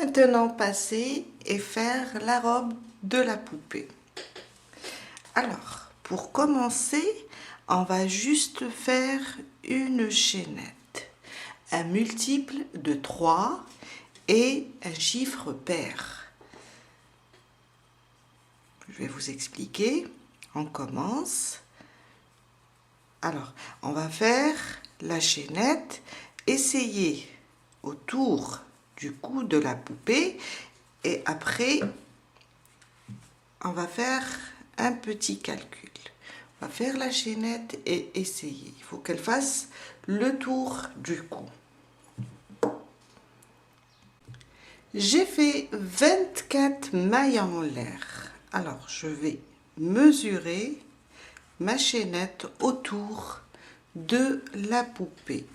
maintenant passer et faire la robe de la poupée. Alors, pour commencer, on va juste faire une chaînette, un multiple de 3 et un chiffre pair. Je vais vous expliquer. On commence. Alors, on va faire la chaînette, essayer autour du cou de la poupée et après, on va faire un petit calcul. On va faire la chaînette et essayer. Il faut qu'elle fasse le tour du cou. J'ai fait 24 mailles en l'air. Alors, je vais mesurer ma chaînette autour de la poupée.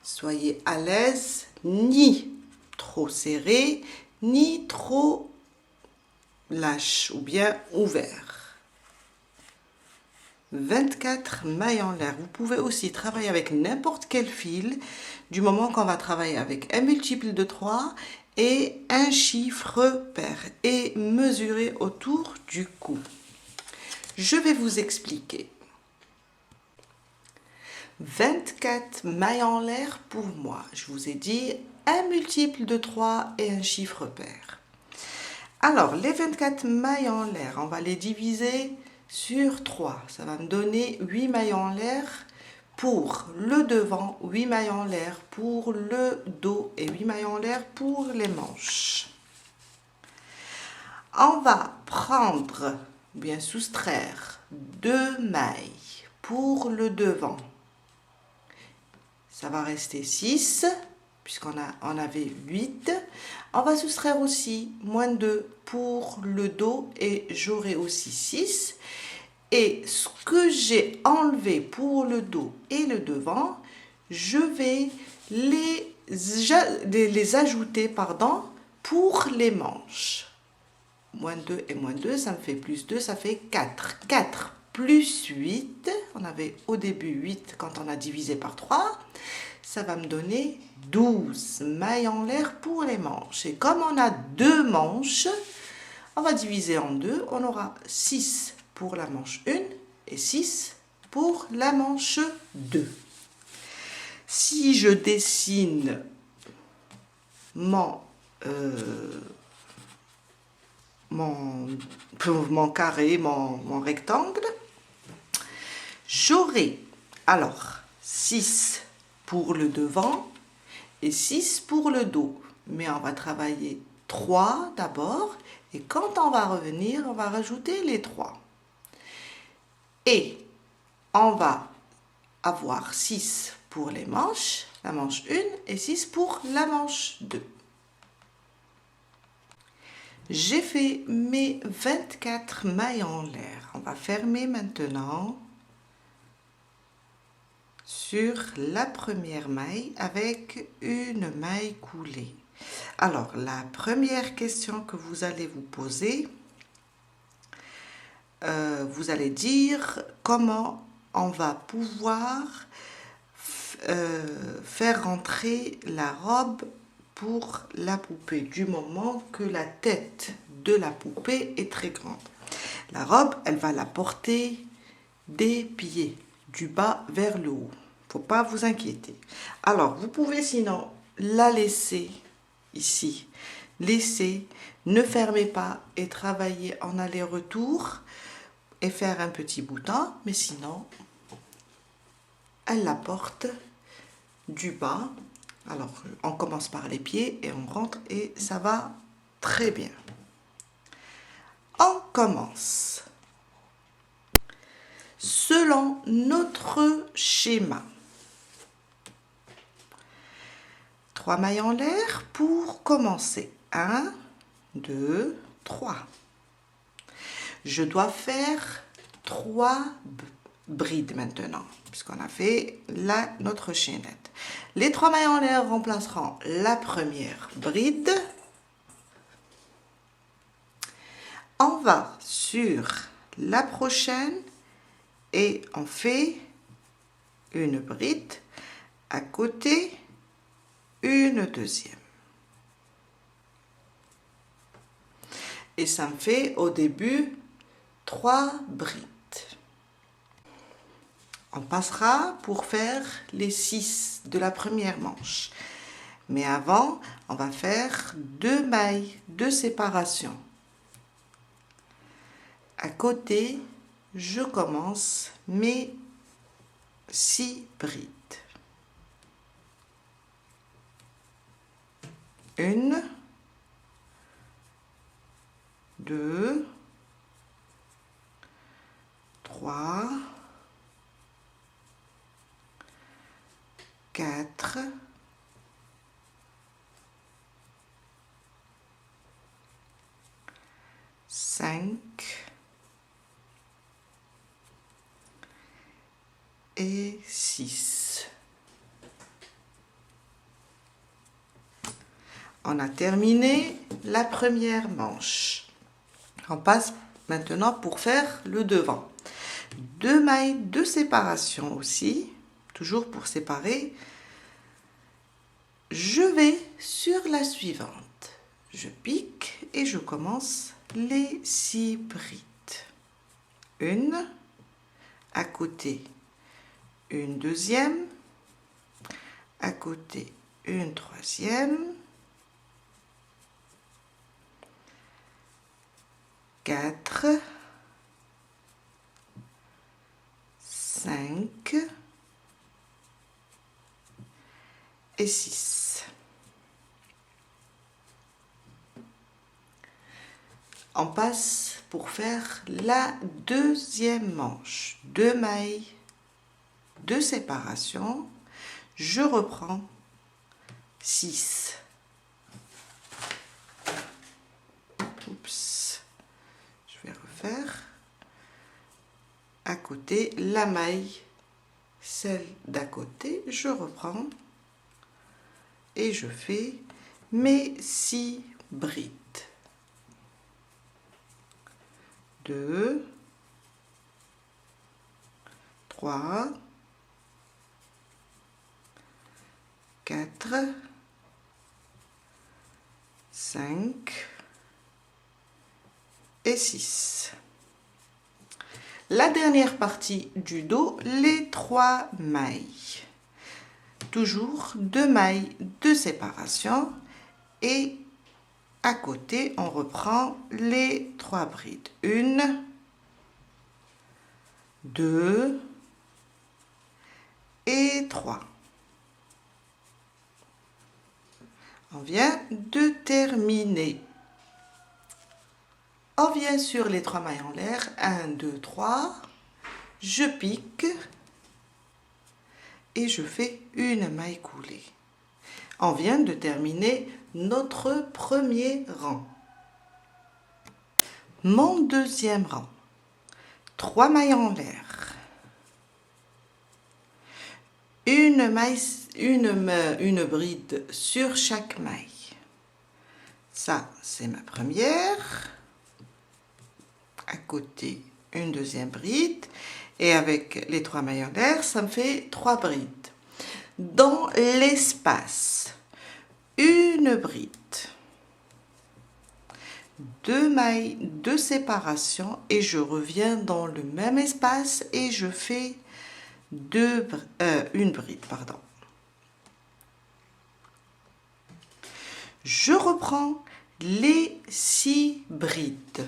Soyez à l'aise, ni trop serré, ni trop lâche ou bien ouvert. 24 mailles en l'air. Vous pouvez aussi travailler avec n'importe quel fil, du moment qu'on va travailler avec un multiple de 3 et un chiffre pair et mesurer autour du cou. Je vais vous expliquer. 24 mailles en l'air pour moi. Je vous ai dit un multiple de 3 et un chiffre pair. Alors, les 24 mailles en l'air, on va les diviser sur 3. Ça va me donner 8 mailles en l'air pour le devant, 8 mailles en l'air pour le dos et 8 mailles en l'air pour les manches. On va prendre, bien soustraire 2 mailles pour le devant. Ça va rester 6, puisqu'on avait 8. On va soustraire aussi moins 2 pour le dos et j'aurai aussi 6. Et ce que j'ai enlevé pour le dos et le devant, je vais les ajouter pour les manches. Moins 2 et moins 2, ça me fait plus 2, ça fait 4. 4 plus 8, on avait au début 8 quand on a divisé par 3, ça va me donner 12 mailles en l'air pour les manches. Et comme on a 2 manches, on va diviser en 2, on aura 6 pour la manche 1 et 6 pour la manche 2. Si je dessine mon carré, mon rectangle, j'aurai alors 6 pour le devant et 6 pour le dos. Mais on va travailler 3 d'abord et quand on va revenir, on va rajouter les 3. Et on va avoir 6 pour les manches, la manche 1 et 6 pour la manche 2. J'ai fait mes 24 mailles en l'air. On va fermer maintenant sur la première maille avec une maille coulée. Alors, la première question que vous allez vous poser, vous allez dire comment on va pouvoir faire rentrer la robe pour la poupée du moment que la tête de la poupée est très grande. La robe, elle va la porter des pieds, du bas vers le haut. Faut pas vous inquiéter. Alors, vous pouvez sinon la laisser ici. Laissez, ne fermez pas et travaillez en aller-retour et faire un petit bouton, mais sinon, elle la porte du bas. Alors, on commence par les pieds et on rentre et ça va très bien. On commence. Selon notre schéma. 3 mailles en l'air pour commencer. 1, 2, 3. Je dois faire 3 brides maintenant, puisqu'on a fait notre chaînette. Les 3 mailles en l'air remplaceront la première bride. On va sur la prochaine et on fait une bride à côté, une deuxième. Et ça me fait au début 3 brides. On passera pour faire les 6 de la première manche. Mais avant, on va faire 2 mailles de séparation. À côté, je commence mes 6 brides. 1, 2, 3, 4, 5 et 6. On a terminé la première manche. On passe maintenant pour faire le devant. 2 mailles de séparation aussi, toujours pour séparer. Je vais sur la suivante. Je pique et je commence les 6 brides. Une, à côté, une deuxième, à côté, une troisième, 4, 5 et 6. On passe pour faire la deuxième manche. 2 mailles de séparation. Je reprends 6. Oups. Je vais refaire. À côté, la maille, celle d'à côté, je reprends et je fais mes 6 brides. 2, 3, 4, 5 et 6. La dernière partie du dos, les 3 mailles. Toujours 2 mailles de séparation et à côté, on reprend les 3 brides. 1, 2 et 3. On vient de terminer. On vient sur les 3 mailles en l'air. 1, 2, 3. Je pique et je fais une maille coulée. On vient de terminer notre premier rang. Mon deuxième rang. 3 mailles en l'air. Une bride sur chaque maille. Ça, c'est ma première. À côté, une deuxième bride. Et avec les 3 mailles en l'air, ça me fait 3 brides. Dans l'espace, une bride. 2 mailles de séparation et je reviens dans le même espace et je fais une bride, pardon. Je reprends les 6 brides.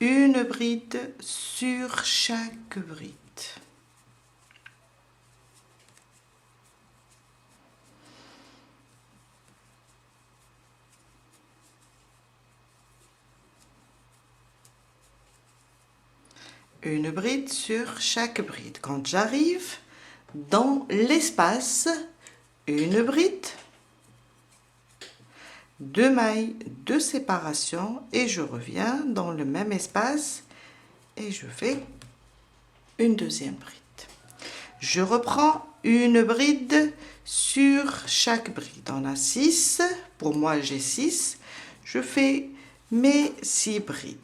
Une bride sur chaque bride. Une bride sur chaque bride. Quand j'arrive dans l'espace, une bride, 2 mailles de séparation et je reviens dans le même espace et je fais une deuxième bride. Je reprends une bride sur chaque bride. On a 6, pour moi j'ai 6. Je fais mes 6 brides.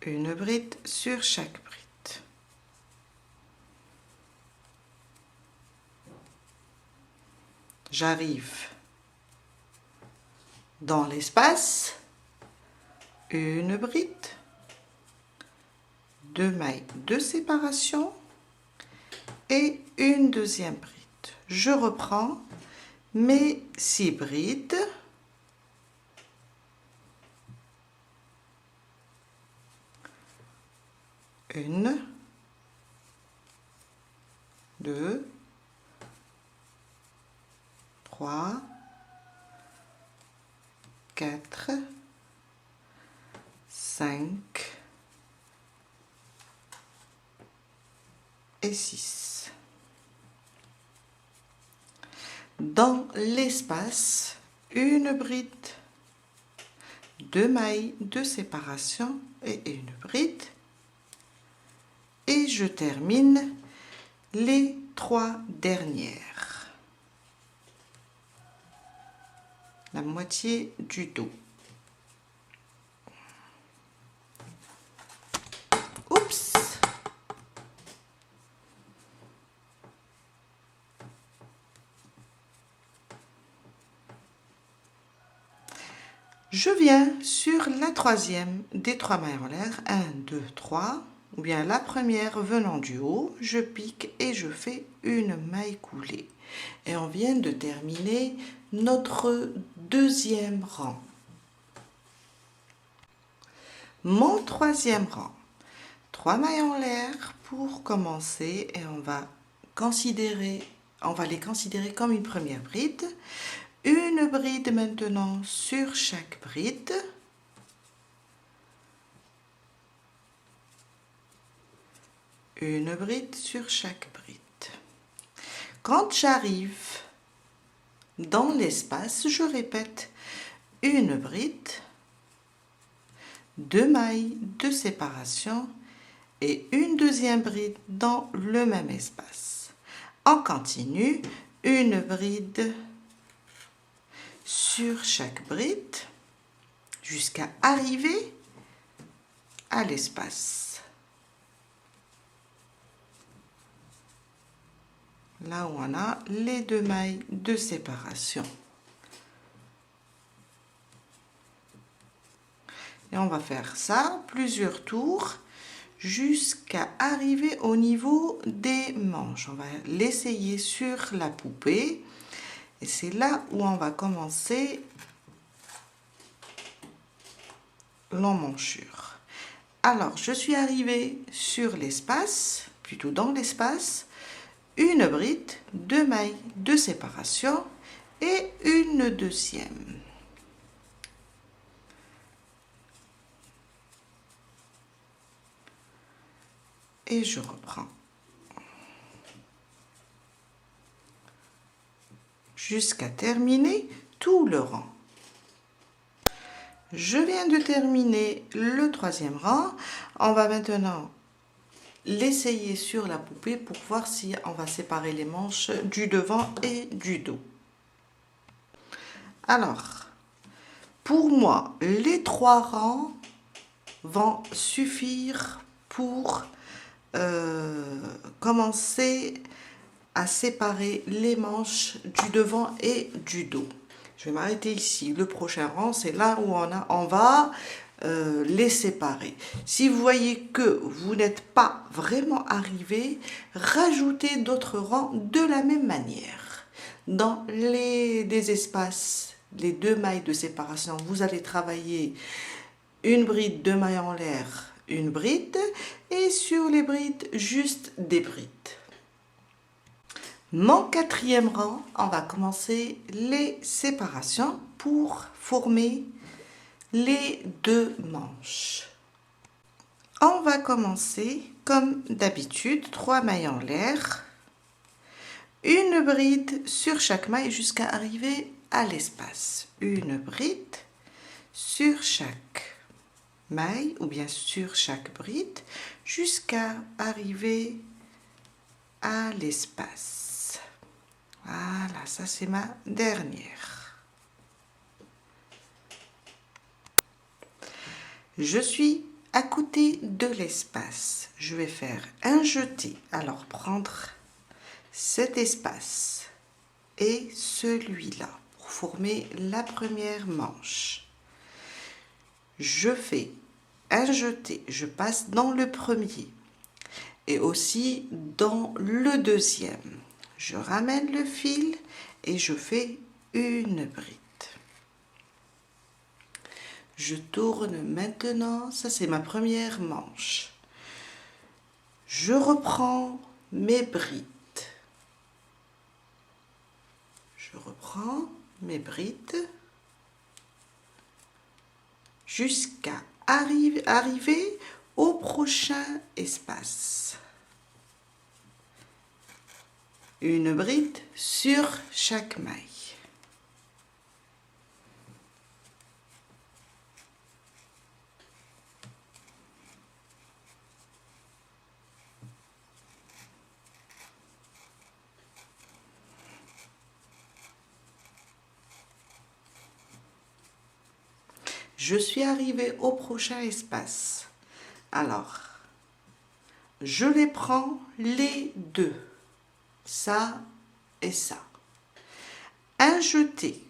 Une bride sur chaque bride. j'arrive dans l'espace, une bride, 2 mailles de séparation et une deuxième bride. Je reprends mes 6 brides, une, 2, 3, 4, 5 et 6. Dans l'espace, une bride, 2 mailles de séparation et une bride. Et je termine les 3 dernières. La moitié du dos. Oups! Je viens sur la troisième des 3 mailles en l'air, 1, 2, 3, ou bien la première venant du haut, je pique et je fais une maille coulée. Et on vient de terminer notre deuxième rang. Mon troisième rang, 3 mailles en l'air pour commencer et on va les considérer comme une première bride. Une bride maintenant sur chaque bride. Une bride sur chaque bride. Quand j'arrive dans l'espace, je répète une bride, 2 mailles de séparation et une deuxième bride dans le même espace. On continue, une bride sur chaque bride jusqu'à arriver à l'espace. Là où on a les 2 mailles de séparation. Et on va faire ça plusieurs tours jusqu'à arriver au niveau des manches. On va l'essayer sur la poupée. Et c'est là où on va commencer l'emmanchure. Alors, je suis arrivée sur l'espace, plutôt dans l'espace, une bride, 2 mailles de séparation et une deuxième. Et je reprends. Jusqu'à terminer tout le rang. Je viens de terminer le troisième rang. On va maintenant l'essayer sur la poupée pour voir si on va séparer les manches du devant et du dos. Alors, pour moi, les 3 rangs vont suffire pour commencer à séparer les manches du devant et du dos. Je vais m'arrêter ici. Le prochain rang, c'est là où on va les séparer. Si vous voyez que vous n'êtes pas vraiment arrivé, rajoutez d'autres rangs de la même manière. Dans des espaces, les 2 mailles de séparation, vous allez travailler une bride, 2 mailles en l'air, une bride, et sur les brides, juste des brides. Mon quatrième rang, on va commencer les séparations pour former les 2 manches. On va commencer comme d'habitude, 3 mailles en l'air, une bride sur chaque maille jusqu'à arriver à l'espace. Une bride sur chaque maille ou bien sur chaque bride jusqu'à arriver à l'espace. Voilà, ça c'est ma dernière. Je suis à côté de l'espace. Je vais faire un jeté. Alors prendre cet espace et celui-là pour former la première manche. Je fais un jeté, je passe dans le premier et aussi dans le deuxième. Je ramène le fil et je fais une bride. Je tourne maintenant, ça c'est ma première manche. Je reprends mes brides. Je reprends mes brides jusqu'à arriver au prochain espace. Une bride sur chaque maille. Je suis arrivée au prochain espace. Alors, je les prends les deux, ça et ça. Un jeté.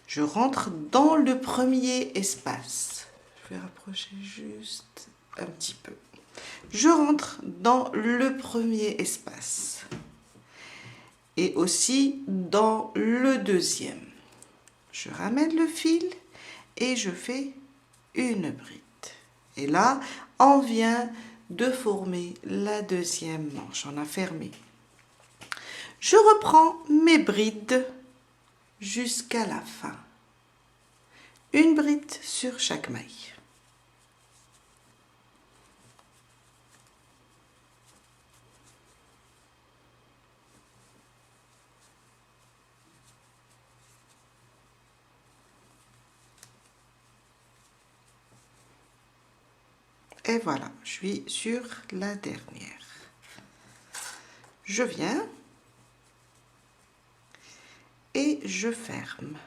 Je rentre dans le premier espace. Je vais rapprocher juste un petit peu. Je rentre dans le premier espace. Et aussi dans le deuxième. Je ramène le fil et je fais une bride. Et là, on vient de former la deuxième manche. On a fermé. Je reprends mes brides jusqu'à la fin. Une bride sur chaque maille. Et voilà, je suis sur la dernière. Je viens et je ferme.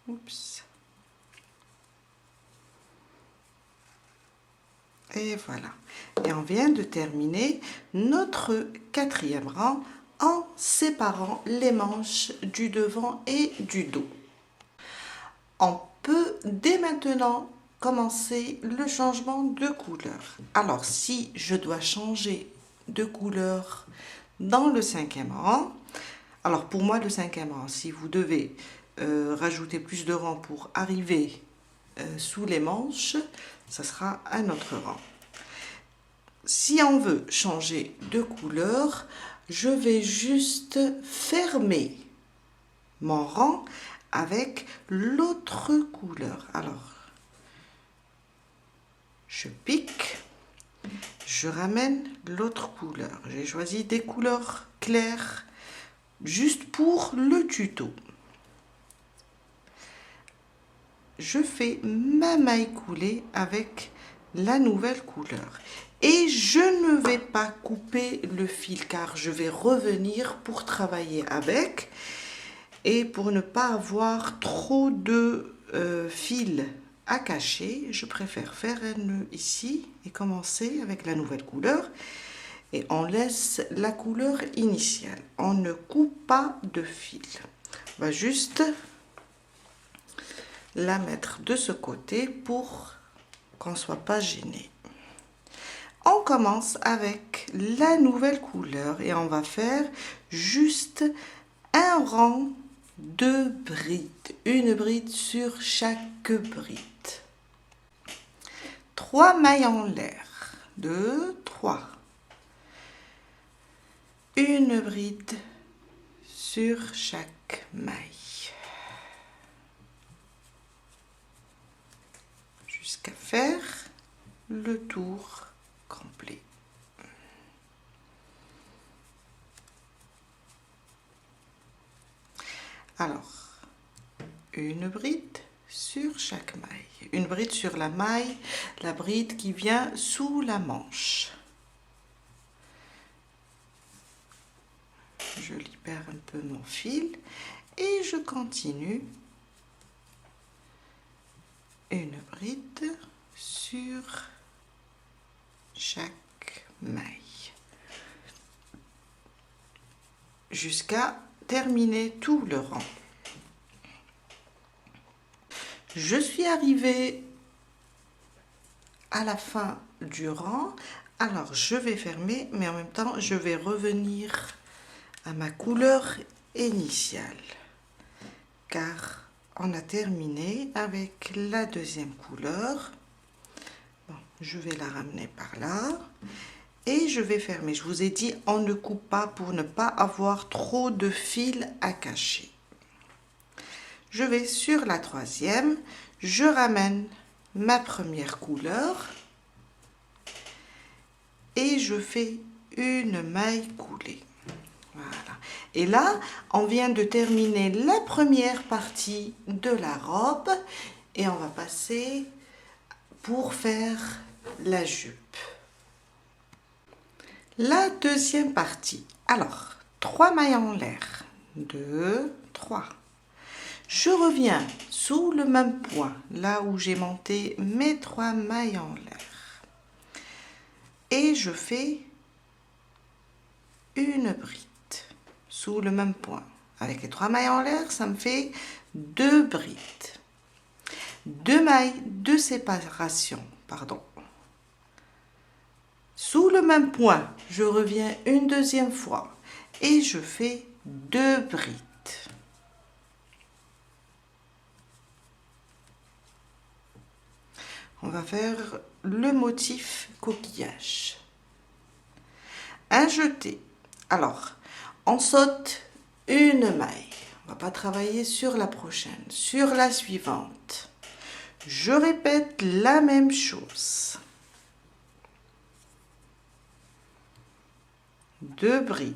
Oups. Et voilà. Et on vient de terminer notre quatrième rang en séparant les manches du devant et du dos. On peut dès maintenant commencer le changement de couleur. Alors, si je dois changer de couleur dans le cinquième rang, alors pour moi, le cinquième rang, si vous devez rajouter plus de rangs pour arriver sous les manches, ça sera un autre rang. Si on veut changer de couleur, je vais juste fermer mon rang avec l'autre couleur. Alors, je pique, je ramène l'autre couleur. J'ai choisi des couleurs claires juste pour le tuto. Je fais ma maille coulée avec la nouvelle couleur. Et je ne vais pas couper le fil car je vais revenir pour travailler avec. Et pour ne pas avoir trop de fil à cacher, je préfère faire un nœud ici et commencer avec la nouvelle couleur. Et on laisse la couleur initiale. On ne coupe pas de fil. On va juste la mettre de ce côté pour qu'on ne soit pas gêné. On commence avec la nouvelle couleur et on va faire juste un rang de brides, une bride sur chaque bride. 3 mailles en l'air, 2, 3. Une bride sur chaque maille. Jusqu'à faire le tour complet. Alors, une bride sur chaque maille. Une bride sur la maille, la bride qui vient sous la manche. Je libère un peu mon fil et je continue. Une bride sur chaque maille. jusqu'à terminer tout le rang. Je suis arrivée à la fin du rang. Alors je vais fermer, mais en même temps je vais revenir à ma couleur initiale, car on a terminé avec la deuxième couleur. Bon, je vais la ramener par là et je vais fermer. Je vous ai dit, on ne coupe pas pour ne pas avoir trop de fils à cacher. Je vais sur la troisième, je ramène ma première couleur et je fais une maille coulée. Voilà. Et là, on vient de terminer la première partie de la robe et on va passer pour faire la jupe. La deuxième partie. Alors, 3 mailles en l'air. 2, 3. Je reviens sous le même point, là où j'ai monté mes 3 mailles en l'air. Et je fais une bride sous le même point. Avec les 3 mailles en l'air, ça me fait 2 brides. 2 mailles de séparation, pardon. Sous le même point, je reviens une deuxième fois et je fais 2 brides. On va faire le motif coquillage. Un jeté. Alors, on saute une maille. On va pas travailler sur la prochaine, sur la suivante. Je répète la même chose. 2 brides.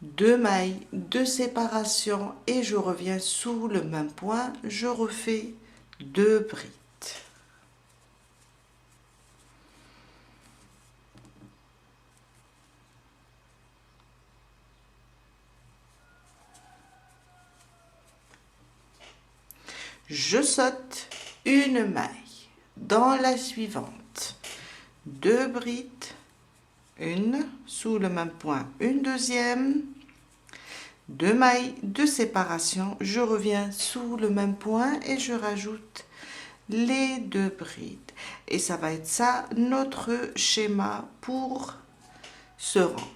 2 mailles de séparation et je reviens sous le même point. Je refais 2 brides. Je saute une maille dans la suivante, 2 brides, une sous le même point, une deuxième, 2 mailles de séparation, je reviens sous le même point et je rajoute les 2 brides. Et ça va être ça notre schéma pour ce rang.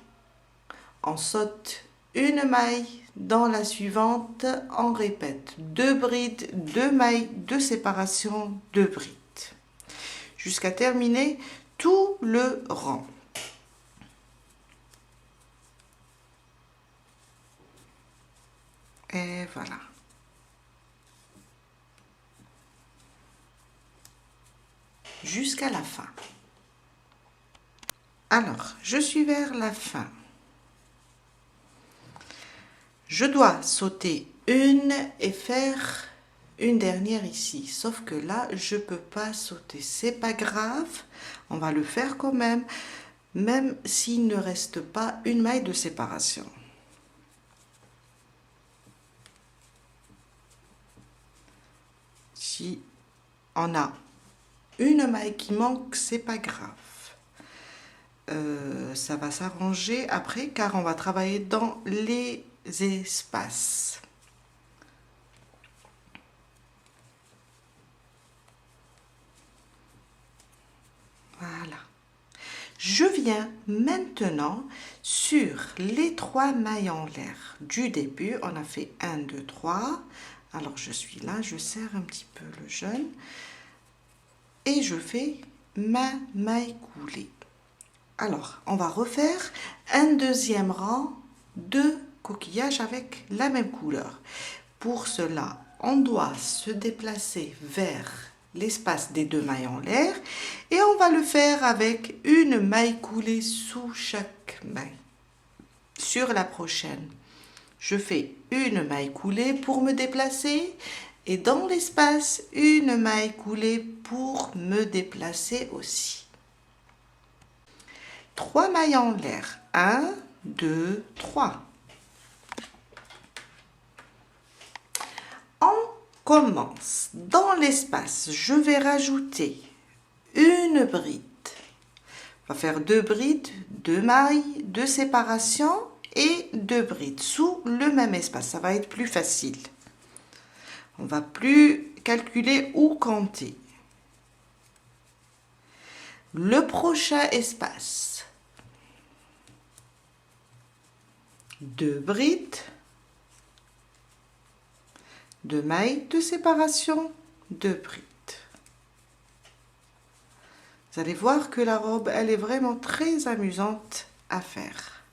On saute une maille dans la suivante, on répète 2 brides, 2 mailles de séparation, 2 brides, jusqu'à terminer tout le rang. Et voilà. Jusqu'à la fin. Alors, je suis vers la fin. Je dois sauter une et faire une dernière ici. Sauf que là, je ne peux pas sauter. C'est pas grave. On va le faire quand même. Même s'il ne reste pas une maille de séparation. Si on a une maille qui manque, c'est pas grave. Ça va s'arranger après car on va travailler dans les espaces. Voilà. Je viens maintenant sur les 3 mailles en l'air du début. On a fait 1, 2, 3. Alors je suis là, je serre un petit peu le jeune et je fais ma maille coulée. Alors, on va refaire un deuxième rang de coquillage avec la même couleur. Pour cela, on doit se déplacer vers l'espace des 2 mailles en l'air et on va le faire avec une maille coulée sous chaque maille. Sur la prochaine, je fais une maille coulée pour me déplacer et dans l'espace, une maille coulée pour me déplacer aussi. 3 mailles en l'air. 1, 2, 3. On commence. Dans l'espace, je vais rajouter une bride On va faire 2 brides, 2 mailles de séparation et 2 brides sous le même espace. Ça va être plus facile. On va plus calculer ou compter. Le prochain espace, 2 brides, 2 mailles de séparation, 2 brides. Vous allez voir que la robe, elle est vraiment très amusante à faire.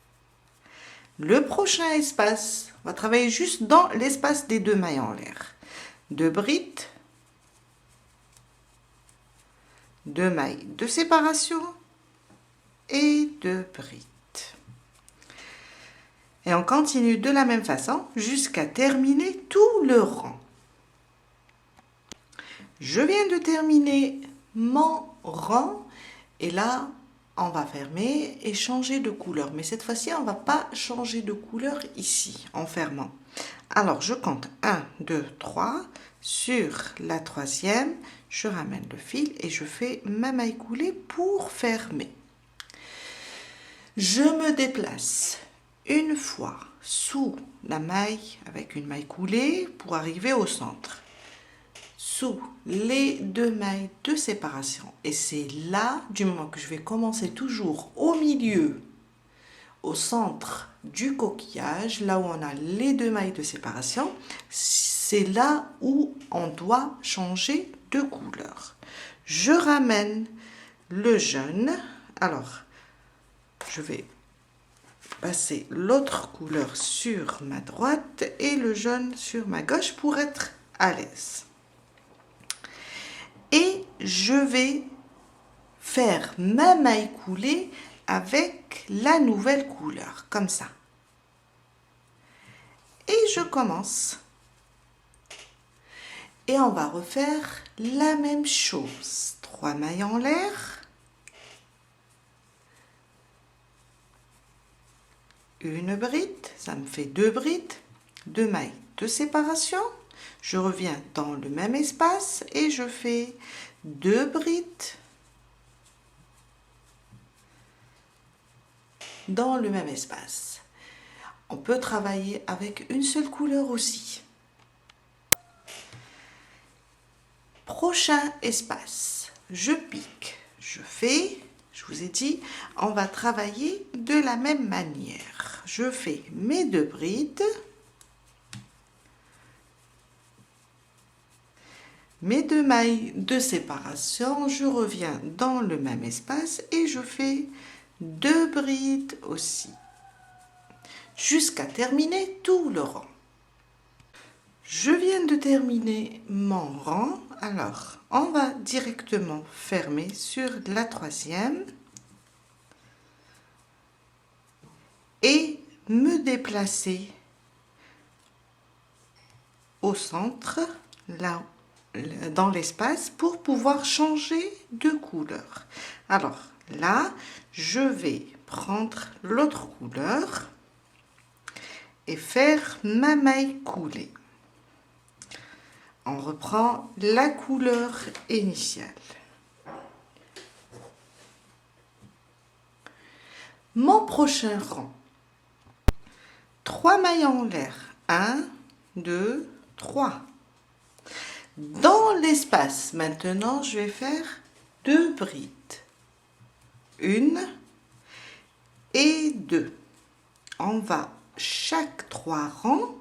Le prochain espace, on va travailler juste dans l'espace des 2 mailles en l'air. 2 brides, 2 mailles de séparation et 2 brides. Et on continue de la même façon jusqu'à terminer tout le rang. Je viens de terminer mon rang et là on va fermer et changer de couleur, mais cette fois-ci on va pas changer de couleur ici en fermant. Alors je compte 1 2 3, sur la 3e je ramène le fil et je fais ma maille coulée pour fermer. Je me déplace une fois sous la maille avec une maille coulée pour arriver au centre, sous les 2 mailles de séparation, et c'est là, du moment que je vais commencer toujours au milieu, au centre du coquillage, là où on a les 2 mailles de séparation, c'est là où on doit changer de couleur. Je ramène le jaune, alors je vais passer l'autre couleur sur ma droite et le jaune sur ma gauche pour être à l'aise. Et je vais faire ma maille coulée avec la nouvelle couleur, comme ça. Et je commence. Et on va refaire la même chose. 3 mailles en l'air. Une bride, ça me fait 2 brides, 2 mailles de séparation. Je reviens dans le même espace et je fais 2 brides dans le même espace. On peut travailler avec une seule couleur aussi. Prochain espace, je pique, je fais, je vous ai dit, on va travailler de la même manière. Je fais mes 2 brides, mes 2 mailles de séparation, je reviens dans le même espace et je fais 2 brides aussi, jusqu'à terminer tout le rang. Je viens de terminer mon rang, alors on va directement fermer sur la 3e et me déplacer au centre, là dans l'espace, pour pouvoir changer de couleur. Alors là, je vais prendre l'autre couleur et faire ma maille coulée. On reprend la couleur initiale. Mon prochain rang, 3 mailles en l'air, 1, 2, 3. Dans l'espace, maintenant, je vais faire 2 brides, 1 et 2. On va, chaque 3 rangs,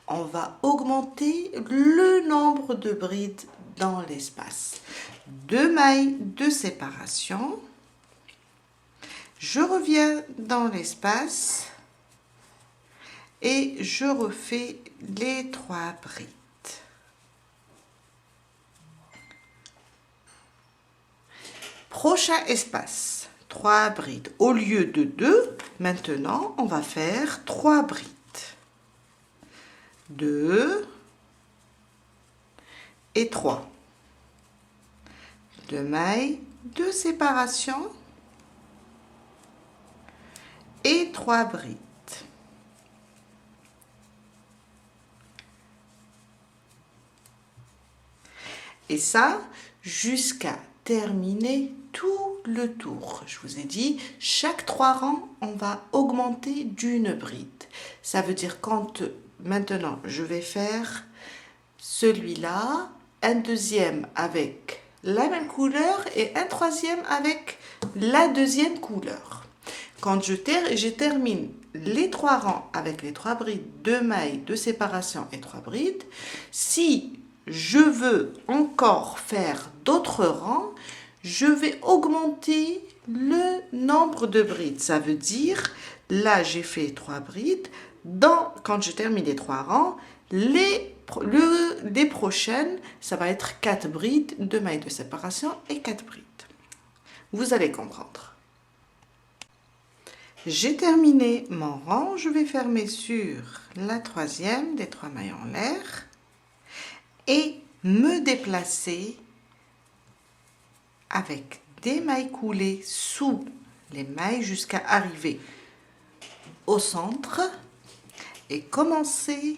on va augmenter le nombre de brides dans l'espace. 2 mailles de séparation. Je reviens dans l'espace et je refais les 3 brides. Prochain espace, 3 brides. Au lieu de 2, maintenant, on va faire 3 brides. 2 et 3. 2 mailles de séparation et 3 brides. Et ça, jusqu'à terminer tout le tour. Je vous ai dit, chaque 3 rangs, on va augmenter d'une bride. Ça veut dire quand maintenant je vais faire celui-là, un deuxième avec la même couleur et un troisième avec la deuxième couleur. Quand je termine les 3 rangs avec les 3 brides, 2 mailles de séparation et 3 brides, si je veux encore faire d'autres rangs, je vais augmenter le nombre de brides. Ça veut dire, là j'ai fait 3 brides, quand je termine les 3 rangs, les prochaines, ça va être 4 brides, 2 mailles de séparation et 4 brides. Vous allez comprendre. J'ai terminé mon rang, je vais fermer sur la troisième des 3 mailles en l'air et me déplacer avec des mailles coulées sous les mailles jusqu'à arriver au centre et commencer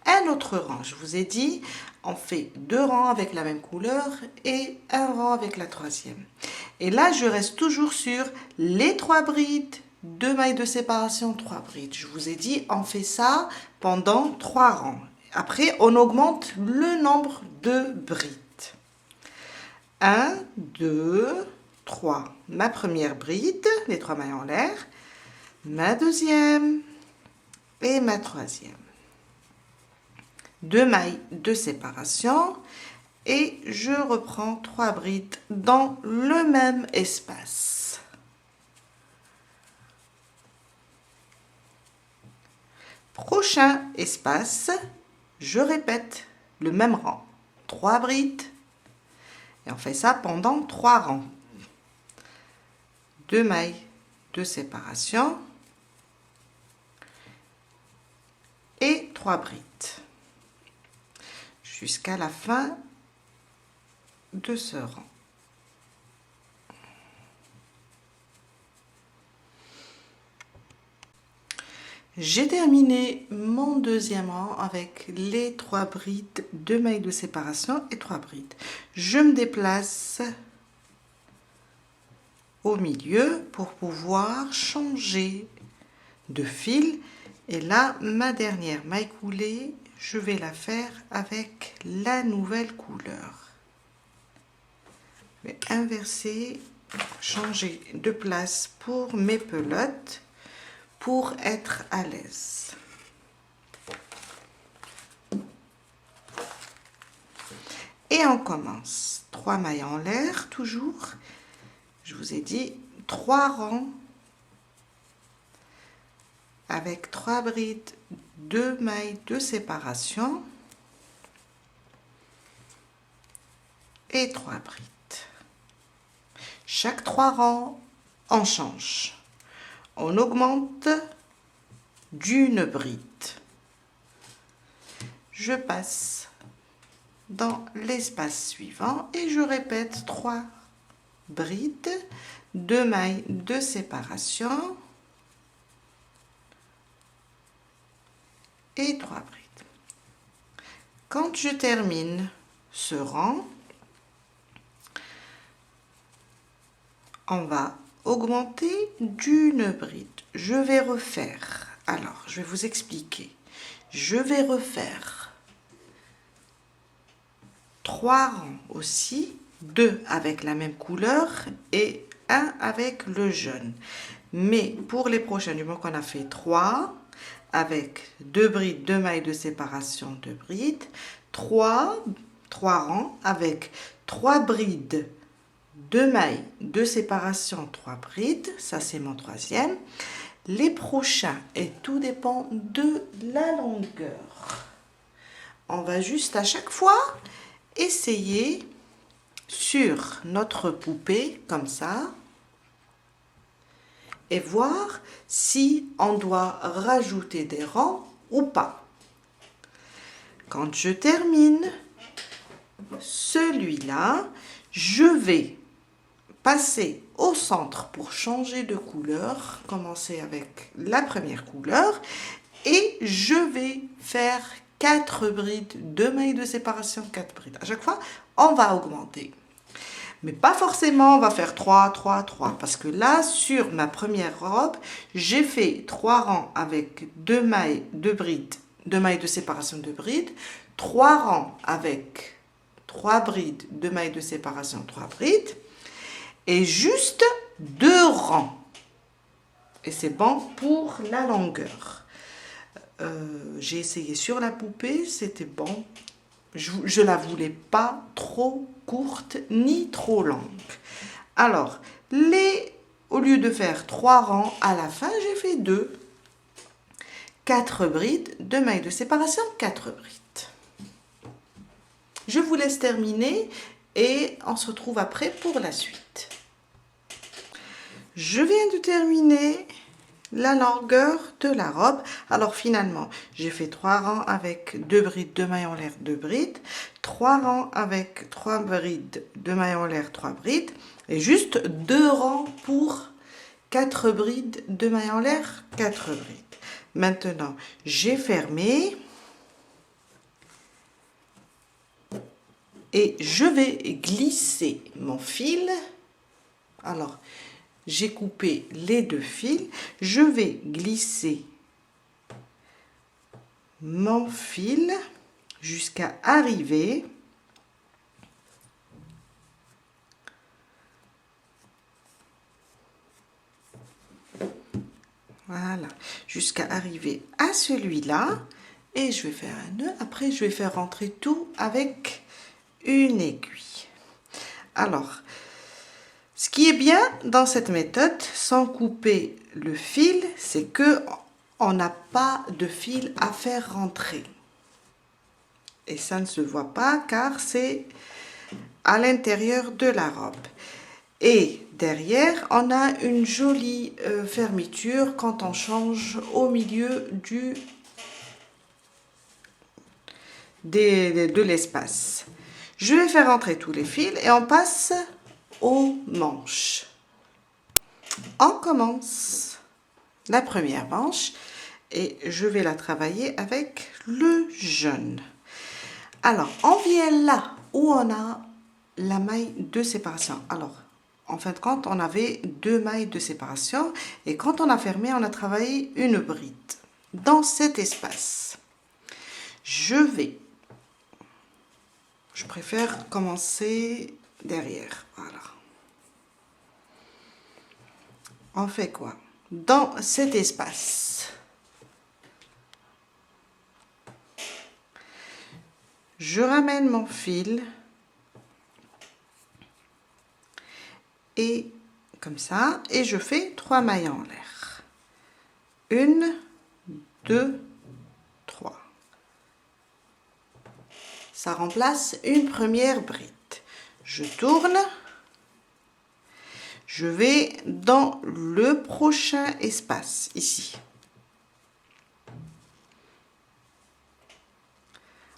un autre rang. Je vous ai dit, on fait 2 rangs avec la même couleur et un rang avec la troisième. Et là, je reste toujours sur les 3 brides, 2 mailles de séparation, 3 brides. Je vous ai dit, on fait ça pendant 3 rangs. Après, on augmente le nombre de brides. 1, 2, 3. Ma première bride, les 3 mailles en l'air, ma deuxième et ma troisième. 2 mailles de séparation et je reprends 3 brides dans le même espace. Prochain espace, je répète le même rang. 3 brides et on fait ça pendant 3 rangs. 2 mailles de séparation et 3 brides jusqu'à la fin de ce rang. J'ai terminé mon deuxième rang avec les 3 brides, 2 mailles de séparation et 3 brides. Je me déplace au milieu pour pouvoir changer de fil. Et là, ma dernière maille coulée, je vais la faire avec la nouvelle couleur. Je vais inverser, changer de place pour mes pelotes pour être à l'aise. Et on commence. 3 mailles en l'air, toujours. Je vous ai dit 3 rangs avec 3 brides, 2 mailles de séparation et 3 brides. Chaque 3 rangs, on change. On augmente d'une bride. Je passe dans l'espace suivant et je répète 3 brides, 2 mailles de séparation et 3 brides. Quand je termine ce rang, on va augmenter d'une bride. Je vais refaire. Alors, je vais vous expliquer. Je vais refaire 3 rangs aussi, 2 avec la même couleur et 1 avec le jaune. Mais pour les prochains, du moment qu'on a fait 3 avec 2 brides, 2 mailles de séparation, 2 brides, 3 rangs avec 3 brides, 2 mailles de séparation, 3 brides, ça c'est mon troisième. Les prochains, et tout dépend de la longueur. On va juste à chaque fois essayer sur notre poupée, comme ça, et voir si on doit rajouter des rangs ou pas. Quand je termine celui-là, je vais passer au centre pour changer de couleur, commencer avec la première couleur et je vais faire 4 brides, 2 mailles de séparation, 4 brides. À chaque fois, on va augmenter. Mais pas forcément, on va faire 3, 3, 3. Parce que là, sur ma première robe, j'ai fait 3 rangs avec 2 mailles de brides, 2 mailles de séparation de brides, 3 rangs avec 3 brides, 2 mailles de séparation, 3 brides, et juste 2 rangs. Et c'est bon pour la longueur. J'ai essayé sur la poupée, c'était bon. Je la voulais pas trop courte ni trop longue. Alors, au lieu de faire 3 rangs, à la fin, j'ai fait 2. 4 brides, 2 mailles de séparation, 4 brides. Je vous laisse terminer et on se retrouve après pour la suite. Je viens de terminer la longueur de la robe. Alors finalement, j'ai fait 3 rangs avec 2 brides, 2 mailles en l'air, 2 brides, 3 rangs avec 3 brides, 2 mailles en l'air, 3 brides, et juste 2 rangs pour 4 brides, 2 mailles en l'air, 4 brides. Maintenant, j'ai fermé et je vais glisser mon fil. Alors, j'ai coupé les 2 fils, je vais glisser mon fil jusqu'à arriver voilà, jusqu'à arriver à celui-là et je vais faire un nœud. Après, je vais faire rentrer tout avec une aiguille. Alors, ce qui est bien dans cette méthode, sans couper le fil, c'est que on n'a pas de fil à faire rentrer. Et ça ne se voit pas car c'est à l'intérieur de la robe. Et derrière, on a une jolie fermeture quand on change au milieu de l'espace. Je vais faire entrer tous les fils et on passe aux manches. On commence la première manche et je vais la travailler avec le jaune. Alors, on vient là où on a la maille de séparation. Alors, en fin de compte, on avait 2 mailles de séparation et quand on a fermé, on a travaillé une bride. Dans cet espace, je préfère commencer derrière. Voilà. On fait quoi? Dans cet espace, je ramène mon fil et comme ça, et je fais 3 mailles en l'air. 1, 2, 3. Ça remplace une première bride. Je tourne. Je vais dans le prochain espace, ici.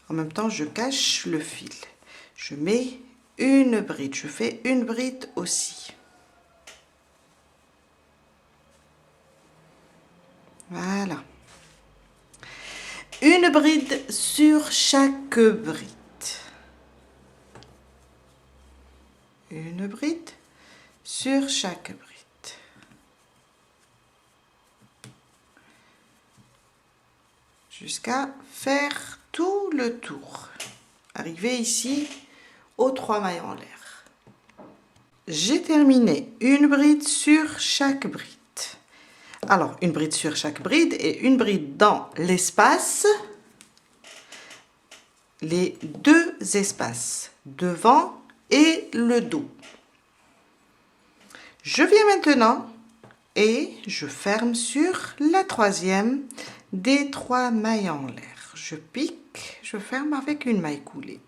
En même temps, je cache le fil. Je mets une bride. Je fais une bride aussi. Voilà. Une bride sur chaque bride. Une bride sur chaque bride. Jusqu'à faire tout le tour. Arriver ici aux 3 mailles en l'air. J'ai terminé une bride sur chaque bride. Alors, une bride sur chaque bride et une bride dans l'espace, les 2 espaces, devant et le dos. Je viens maintenant et je ferme sur la 3e des 3 mailles en l'air. Je pique, je ferme avec une maille coulée.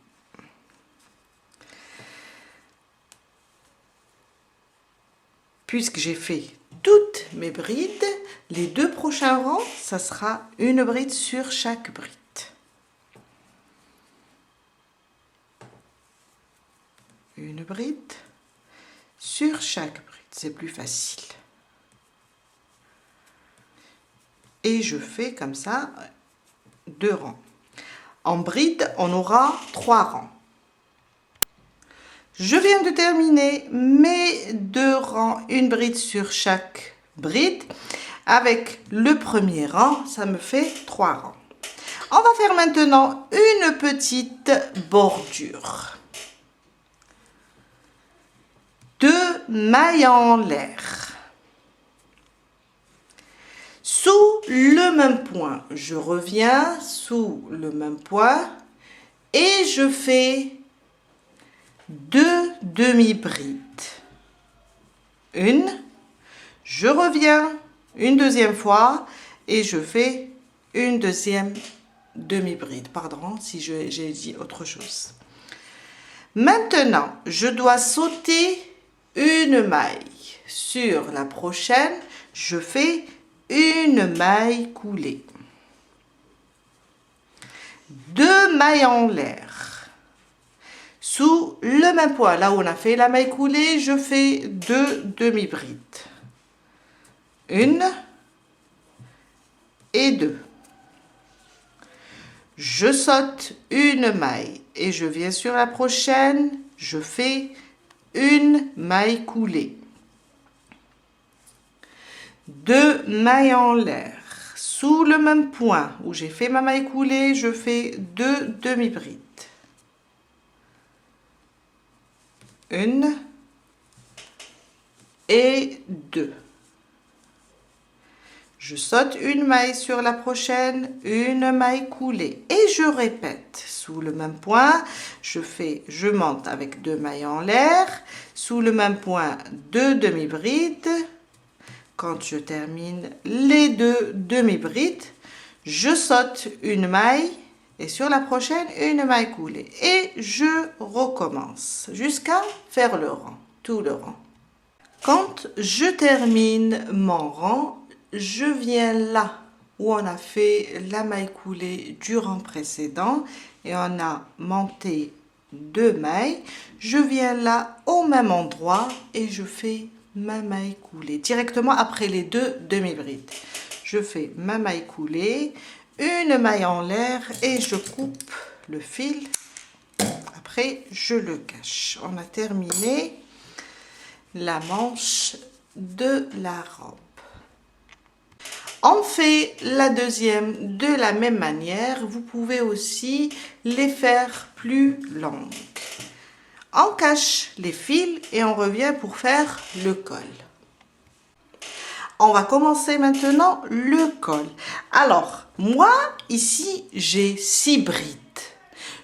Puisque j'ai fait toutes mes brides, les 2 prochains rangs, ça sera une bride sur chaque bride. Une bride sur chaque bride, c'est plus facile. Et je fais comme ça 2 rangs. En bride, on aura 3 rangs. Je viens de terminer mes 2 rangs, une bride sur chaque bride. Avec le premier rang, ça me fait 3 rangs. On va faire maintenant une petite bordure. 2 mailles en l'air. Sous le même point, je reviens sous le même point et je fais 2 demi-brides. Une, je reviens une deuxième fois et je fais une deuxième demi-bride. Pardon si j'ai dit autre chose. Maintenant, je dois sauter une maille. Sur la prochaine, je fais une maille coulée. 2 mailles en l'air. Sous le même point, là où on a fait la maille coulée, je fais 2 demi-brides. Une et 2. Je saute une maille et je viens sur la prochaine, je fais une maille coulée. 2 mailles en l'air. Sous le même point où j'ai fait ma maille coulée, je fais 2 demi-brides. Une et 2. Je saute une maille sur la prochaine, une maille coulée et je répète. Sous le même point, je monte avec 2 mailles en l'air. Sous le même point, 2 demi-brides. Quand je termine les 2 demi-brides, je saute une maille et sur la prochaine, une maille coulée. Et je recommence jusqu'à faire le rang, tout le rang. Quand je termine mon rang, je viens là où on a fait la maille coulée du rang précédent et on a monté 2 mailles. Je viens là au même endroit et je fais ma maille coulée directement après les 2 demi-brides. Je fais ma maille coulée, une maille en l'air et je coupe le fil. Après, je le cache. On a terminé la manche de la robe. On fait la deuxième de la même manière. Vous pouvez aussi les faire plus longues. On cache les fils et on revient pour faire le col. On va commencer maintenant le col. Alors, moi, ici, j'ai 6 brides.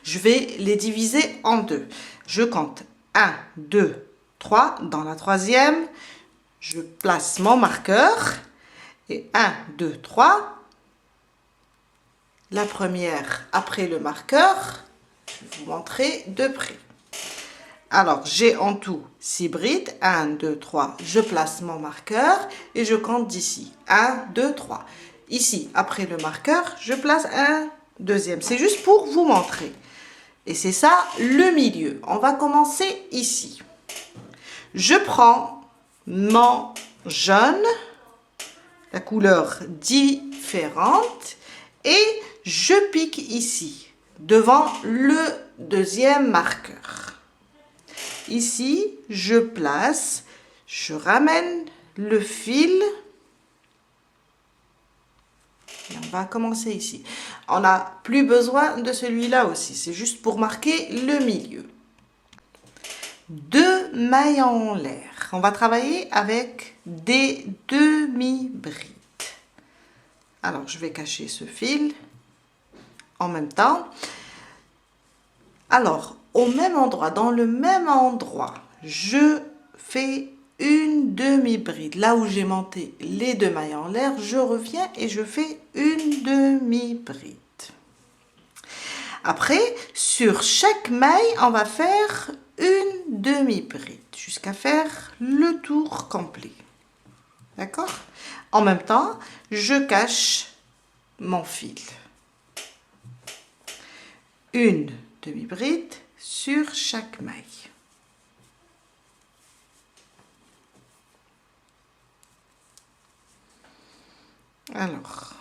Je vais les diviser en 2. Je compte 1, 2, 3. Dans la troisième, je place mon marqueur. Et 1, 2, 3. La première après le marqueur. Je vais vous montrer de près. Alors, j'ai en tout 6 brides. 1, 2, 3. Je place mon marqueur et je compte d'ici. 1, 2, 3. Ici, après le marqueur, je place un deuxième. C'est juste pour vous montrer. Et c'est ça, le milieu. On va commencer ici. Je prends mon jaune, la couleur différente, et je pique ici, devant le deuxième marqueur. Ici, je place, je ramène le fil. Et on va commencer ici. On n'a plus besoin de celui-là aussi, c'est juste pour marquer le milieu. 2 mailles en l'air. On va travailler avec des demi-brides. Alors, je vais cacher ce fil en même temps. Alors, au même endroit, dans le même endroit, je fais une demi-bride. Là où j'ai monté les 2 mailles en l'air, je reviens et je fais une demi-bride. Après, sur chaque maille, on va faire une demi-bride jusqu'à faire le tour complet. D'accord? En même temps, je cache mon fil. Une demi-bride sur chaque maille. Alors,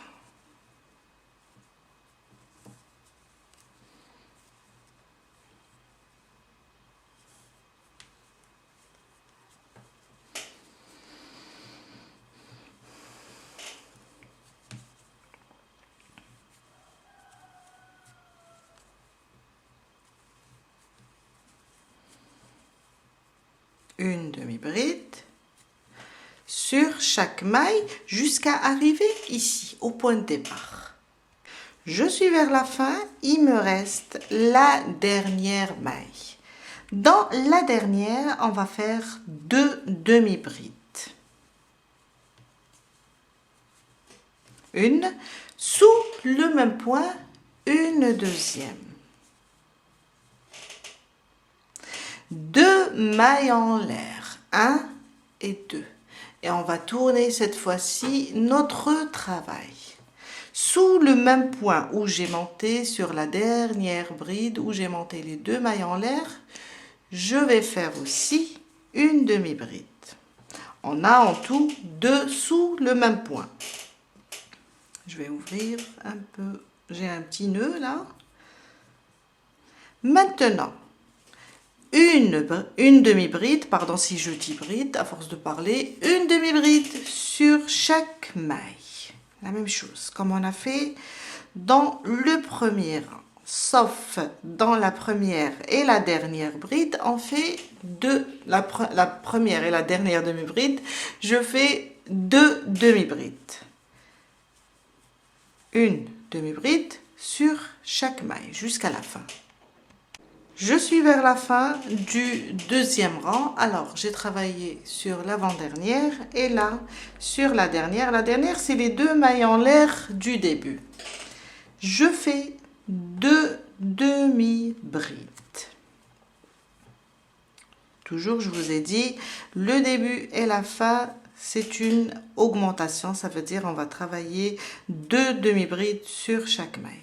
une demi-bride sur chaque maille jusqu'à arriver ici, au point de départ. Je suis vers la fin, il me reste la dernière maille. Dans la dernière, on va faire 2 demi-brides. Une, sous le même point, une deuxième. 2 mailles en l'air, 1 et 2. Et on va tourner cette fois-ci notre travail. Sous le même point où j'ai monté sur la dernière bride, où j'ai monté les 2 mailles en l'air, je vais faire aussi une demi-bride. On a en tout 2 sous le même point. Je vais ouvrir un peu, j'ai un petit nœud là. Maintenant, une demi-bride, pardon si je dis bride à force de parler, une demi-bride sur chaque maille. La même chose, comme on a fait dans le premier rang. Sauf dans la première et la dernière bride, on fait la première et la dernière demi-bride, je fais 2 demi-brides. Une demi-bride sur chaque maille jusqu'à la fin. Je suis vers la fin du deuxième rang. Alors, j'ai travaillé sur l'avant-dernière et là, sur la dernière. La dernière, c'est les 2 mailles en l'air du début. Je fais 2 demi-brides. Toujours, je vous ai dit, le début et la fin, c'est une augmentation. Ça veut dire on va travailler 2 demi-brides sur chaque maille.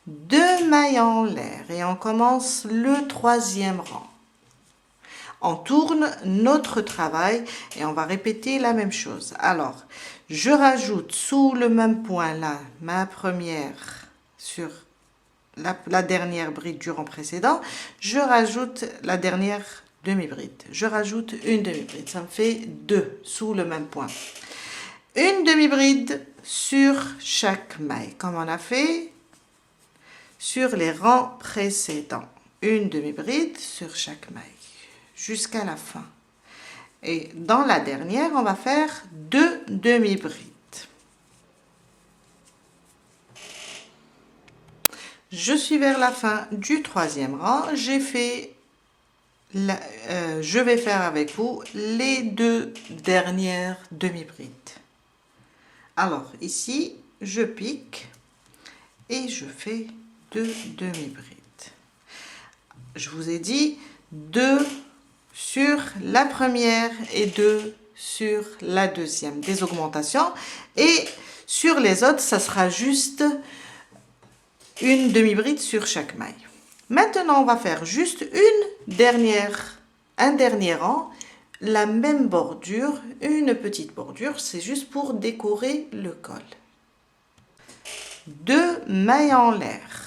2 mailles en l'air et on commence le troisième rang. On tourne notre travail et on va répéter la même chose. Alors, je rajoute sous le même point là ma première sur la dernière bride du rang précédent. Je rajoute la dernière demi-bride. Je rajoute une demi-bride. Ça me fait 2 sous le même point. Une demi-bride sur chaque maille, comme on a fait sur les rangs précédents. Une demi-bride sur chaque maille jusqu'à la fin. Et dans la dernière, on va faire 2 demi-brides. Je suis vers la fin du troisième rang. J'ai fait, je vais faire avec vous les 2 dernières demi-brides. Alors ici, je pique et je fais 2 demi-brides. Je vous ai dit 2 sur la première et 2 sur la deuxième, des augmentations. Et sur les autres, ça sera juste une demi-bride sur chaque maille. Maintenant, on va faire juste un dernier rang, la même bordure, une petite bordure, c'est juste pour décorer le col. 2 mailles en l'air.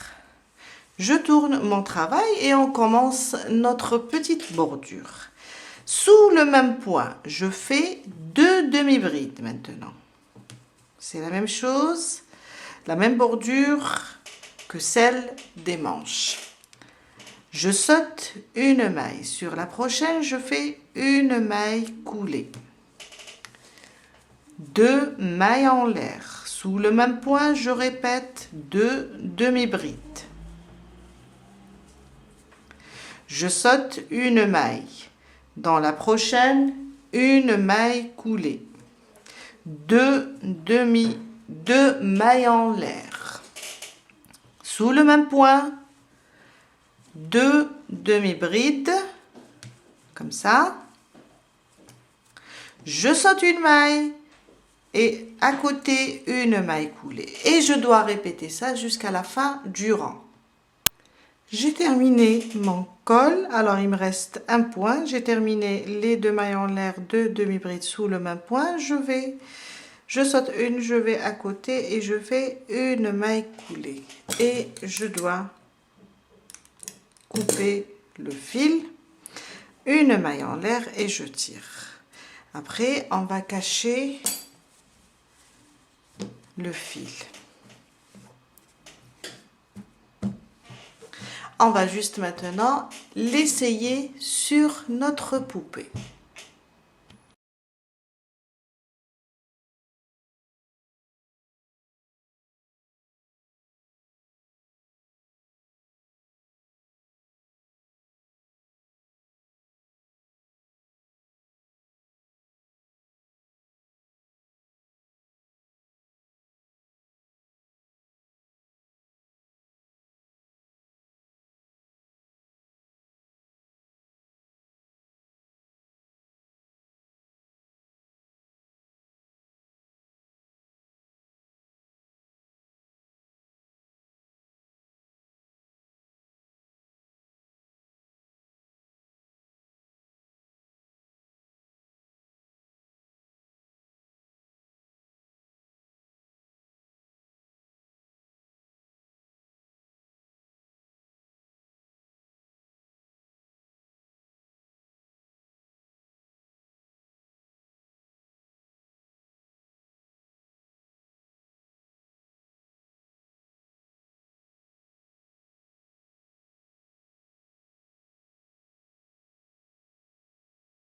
Je tourne mon travail et on commence notre petite bordure. Sous le même point, je fais 2 demi-brides maintenant. C'est la même chose, la même bordure que celle des manches. Je saute une maille. Sur la prochaine, je fais une maille coulée. 2 mailles en l'air. Sous le même point, je répète 2 demi-brides. Je saute une maille. Dans la prochaine, une maille coulée. 2 mailles en l'air. Sous le même point, 2 demi-brides, comme ça. Je saute une maille et à côté une maille coulée. Et je dois répéter ça jusqu'à la fin du rang. J'ai terminé mon col, alors il me reste un point. J'ai terminé les 2 mailles en l'air, 2 demi-brides sous le même point. Je saute une, je vais à côté et je fais une maille coulée. Et je dois couper le fil, une maille en l'air et je tire. Après, on va cacher le fil. On va juste maintenant l'essayer sur notre poupée.